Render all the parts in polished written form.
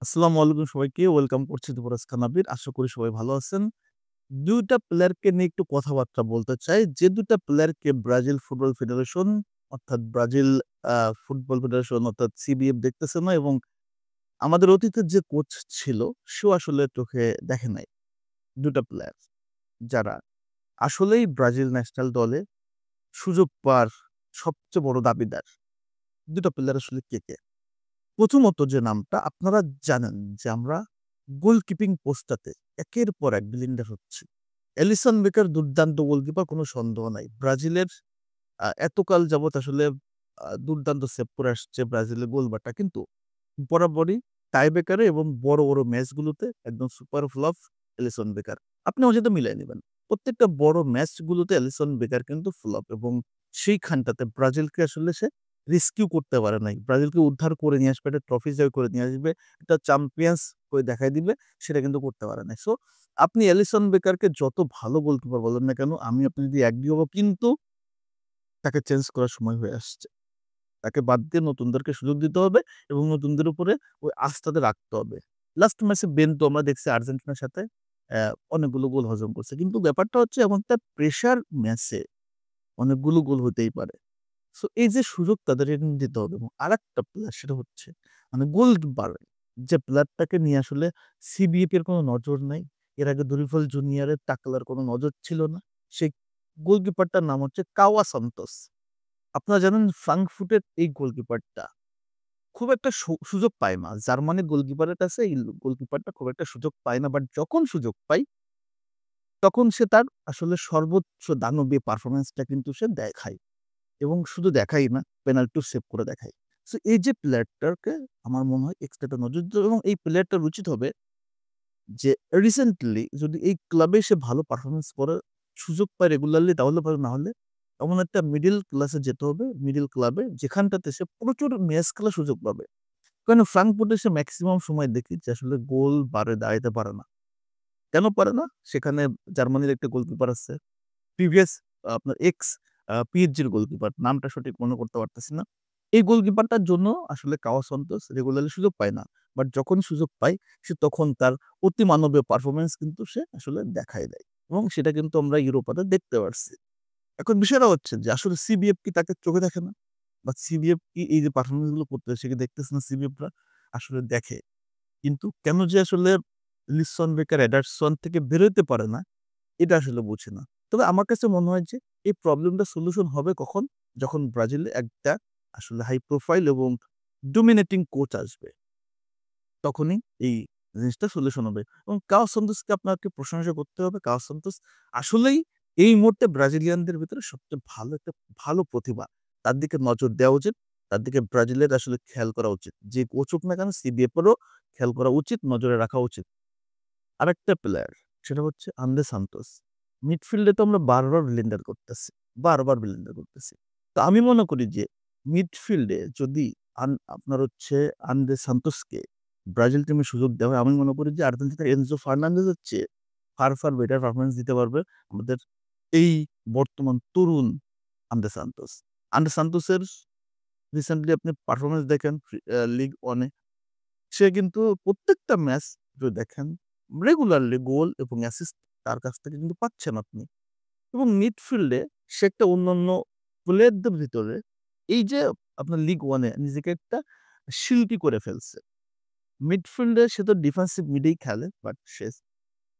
আসসালামু আলাইকুম সবাইকে। ওয়েলকাম করছি দুবরাজ খান আবির। আশা করি সবাই ভালো আছেন। ২ টা প্লেয়ারকে নিয়ে একটু কথাবার্তা বলতে চাই। যে ২ টা প্লেয়ারকে ব্রাজিল ফুটবল ফেডারেশন অর্থাৎ ব্রাজিল আ ফুটবল ফেডারেশন অর্থাৎ সিবিএফ দেখতেছে না এবং আমাদের অতীতের যে কোচ ছিল সেও আসলে চোখে দেখে নাই। ২ টা প্লেয়ার যারা আসলেই ব্রাজিল ন্যাশনাল দলে সুযোগ পাওয়ার সবচেয়ে বড় দাবিদার। ২ টা প্লেয়ার আসলে কে, কে? প্রথমত যে নামটা আপনারা জানেন যে আমরা গোলকিপিং পোস্টটাতে একের পর এক ব্লিন্ডার হচ্ছি। এলিসন বেকার দুর্দান্ত গোলকিপার কোনো সন্দেহ নাই। ব্রাজিলের এতকাল যাবৎ আসলে দুর্দান্ত সেভ করে আসছে ব্রাজিলের গোলবারটা। কিন্তু বরাবরই টাই ব্রেকারে এবং বড়, বড় ম্যাচগুলোতে একদম সুপার ফ্লপ এলিসন বেকার। আপনি আমার সাথে মিলায় নিবেন। প্রত্যেকটা বড় ম্যাচগুলোতে এলিসন বেকার কিন্তু ফ্লপ এবং সেইখানটাতে ব্রাজিলকে আসলে সে রেস্কিউ করতে পারে নাই। ব্রাজিলকে উদ্ধার করে নিয়ে আসবে, একটা ট্রফি জয় করে নিয়ে আসবে, একটা চ্যাম্পিয়ন্স করে দেখায় দিবে, সেটা কিন্তু করতে পারে নাই। সো আপনি এলিসন বেকারকে যত ভালো গোলকিপার বলেন না কেন, আমি আপনি যদি এগ্রি হব কিন্তু তাকে চেঞ্জ করার সময় হয়ে আসছে। তাকে বাদ দিয়ে নতুনদেরকে সুযোগ দিতে হবে এবং নতুনদের উপরে ওই আস্থাতে রাখতে হবে। লাস্ট ম্যাচে বেনতো আমরা দেখছি আর্জেন্টিনার সাথে অ্যা অনেকগুলো গোল হজম করছে। কিন্তু ব্যাপারটা হচ্ছে এমন একটা প্রেশার ম্যাচে অনেকগুলো গোল হতেই পারে। সো এই যে সুযোগ তাদের এনে দিতে হবে এবং আরেকটা প্লেয়ার সেটা হচ্ছে মানে গোলকিপার যে প্লেয়ারটাকে নিয়ে আসলে সিবিএফ এর কোনো নজর নাই। এর আগে দরিফাল জুনিয়রের টাকলার কোনো নজর ছিল না। সেই গোলকিপারটার নাম হচ্ছে কাওয়া সান্তোস। আপনারা জানেন ফ্রাঙ্কফুর্টের এই গোলকিপারটা খুব একটা সুযোগ পায় না। জার্মানির গোলকিপারের কাছে এই গোলকিপারটা খুব একটা সুযোগ পায় না। বাট যখন সুযোগ পায়, তখন সে তার আসলে সর্বোচ্চ দানবীয় পারফরম্যান্সটা কিন্তু সে দেখায়। এবং শুধু দেখাই না, পেনাল্টিও সেভ করে দেখায়। সো এই যে প্লেয়ারটাকে আমার মনে হয় এক্সট্রা একটা নজর দিতে হবে এবং এই প্লেয়ারটার উচিত হবে যে রিসেন্টলি যদি এই ক্লাবে সে ভালো পারফরম্যান্স করে সুযোগ পায় রেগুলারলি তাহলে ভালো, না হলে এমন একটা মিডল ক্লাসে যেতে হবে, মিডল ক্লাবে যেখানটাতে সে প্রচুর ম্যাচ খেলার সুযোগ পাবে। কারণ ফ্রাঙ্কফুর্টে সে মেক্সিমাম সময় দেখি যে আসলে গোল বারে দাঁড়াইতে পারে না। কেন পারে না? সেখানে জার্মানির একটা গোলকিপার আছে। প্রিভিয়াস আপনার এক্স পিএসজির গোলকিপার। নামটা সঠিক মনে করতে পারতেছি না। এই গোলকিপারটার জন্য আসলে কাওয়া সন্তোস রেগুলারলি সুযোগ পায় না। বাট যখন সুযোগ পায় সে তখন তার অতিমানবীয় পারফরম্যান্স কিন্তু সে আসলে দেখায় দেয়। এবং সেটা কিন্তু আমরা ইউরোপাতে দেখতে পারছি। এখন বিষয়টা হচ্ছে যে আসলে সিবিএফ কি তাকে চোখে দেখে না? বা সিবিএফ কি এই যে পারফরম্যান্স গুলো করতেছে সে কি দেখতেছে না সিবিএফরা? আসলে দেখে। কিন্তু কেন যে আসলে লিসন বেকার এডারসন থেকে বেরোতে পারে না, এটা আসলে বুঝি না। তবে আমার কাছে মনে হয় যে এই প্রবলেমটার সলিউশন হবে কখন? যখন ব্রাজিলে একটা আসলে হাই প্রোফাইল এবং ডমিনেটিং কোচ আসবে। তখনই এই জিনিসটা সলিউশন হবে। এবং কাও সান্তোসকে আপনাকে প্রশংসা করতে হবে। কাও সান্তোস আসলেই এই মুহূর্তে ব্রাজিলিয়ানদের ভিতরে সবচেয়ে ভালো একটা ভালো প্রতিভা। তার দিকে নজর দেওয়া উচিত। তার দিকে ব্রাজিলের আসলে খেয়াল করা উচিত। যে কোচ হোক না কেন সিবিএফ এরও খেয়াল করা উচিত, নজরে রাখা উচিত। আরেকটা প্লেয়ার সেটা হচ্ছে আন্দ্রে সান্তোস। মিডফিল্ডে তো আমরা বারবার ব্লেন্ডার করতেছি। বারবার ব্লেন্ডার করতেছি। তো আমি মনে করি যে মিডফিল্ডে যদি আপনার হচ্ছে আন্দ্রে সান্তোসকে ব্রাজিল টিমে সুযোগ দেওয়া হয়, আমি মনে করি যে আর্জেন্টিনার এনজো ফার্নান্দেজের চেয়ে ফার বেটার পারফরম্যান্স দিতে পারবে আমাদের এই বর্তমান তরুণ আন্দ্রে সান্তোস। আন্দ্রে সান্তোসের রিসেন্টলি আপনি পারফরম্যান্স দেখেন লিগ 1 এ সে কিন্তু প্রত্যেকটা ম্যাচ যদি দেখেন রেগুলারলি গোল এবং অ্যাসিস্ট তার কাছ থেকে কিন্তু পাচ্ছেন আপনি। এবং মিডফিল্ডে সে একটা অন্যান্য প্লেয়ারদের ভিতরে এই যে আপনার লিগ 1 এ নিজেকে একটা শিল্পী করে ফেলছে। মিডফিল্ডে সে তো ডিফেন্সিভ মিডেই খেলে বাট সে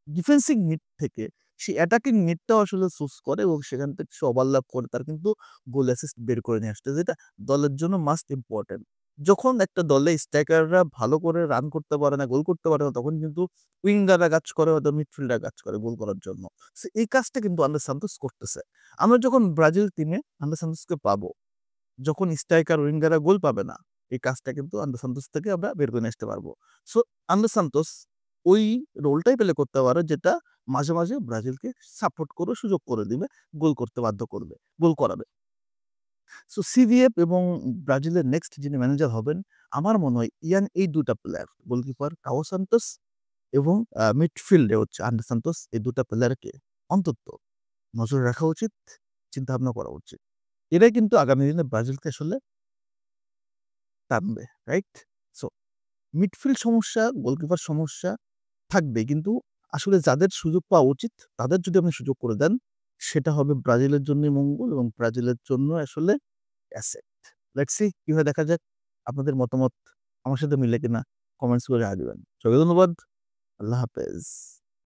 ডিফেন্সিভ মিড থেকে সে অ্যাটাকিং মিডটাও আসলে চুজ করে এবং সেখান থেকে সে ওভারল্যাপ করে তার কিন্তু গোল অ্যাসিস্ট বের করে নিয়ে আসতে যেটা দলের জন্য মাস্ট ইম্পোর্টেন্ট। যখন একটা দলে স্ট্রাইকাররা ভালো করে রান করতে পারে না, গোল করতে পারে না তখন কিন্তু উইঙ্গাররা কাজ করে হয়তো মিডফিল্ডার কাজ করে গোল করার জন্য। সো এই কাজটা কিন্তু আন্ডার সান্তোস করতেছে। আমরা যখন ব্রাজিল টিমে আন্ডার সান্তোসকে পাবো, যখন স্ট্রাইকার উইঙ্গাররা গোল পাবে না, এই কাজটা কিন্তু আন্ডার সান্তোস থেকে আমরা বের করে নিয়ে আসতে পারবো। সো আন্ডার সান্তোস ওই রোলটাই প্লে করতে পারে যেটা মাঝে, মাঝে ব্রাজিলকে সাপোর্ট করে সুযোগ করে দিবে, গোল করতে বাধ্য করবে, গোল করাবে। সো সিভিএফ এবং ব্রাজিলের নেক্সট যিনি ম্যানেজার হবেন, আমার মনে হয় ইয়ান এই ২ টা প্লেয়ার গোলকিপার কাও সান্তোস এবং মিডফিল্ডে হচ্ছে আন্ডার সান্তোস এই ২ টা প্লেয়ারকে অন্তত নজরে রাখা উচিত, চিন্তাভাবনা করা উচিত। এরাই কিন্তু আগামী দিনে ব্রাজিলকে আসলে টানবে, রাইট? সো মিডফিল্ড সমস্যা, গোলকিপার সমস্যা থাকবে। কিন্তু আসলে যাদের সুযোগ পাওয়া উচিত তাদের যদি আপনি সুযোগ করে দেন, সেটা হবে ব্রাজিলের জন্যই মঙ্গল এবং ব্রাজিলের জন্য আসলে অ্যাসেট। লেটস সি কিভাবে দেখা যাক। আপনাদের মতামত আমার সাথে মিলে কিনা কমেন্টস করে জানিয়ে দিবেন। সবাইকে ধন্যবাদ। আল্লাহ হাফেজ।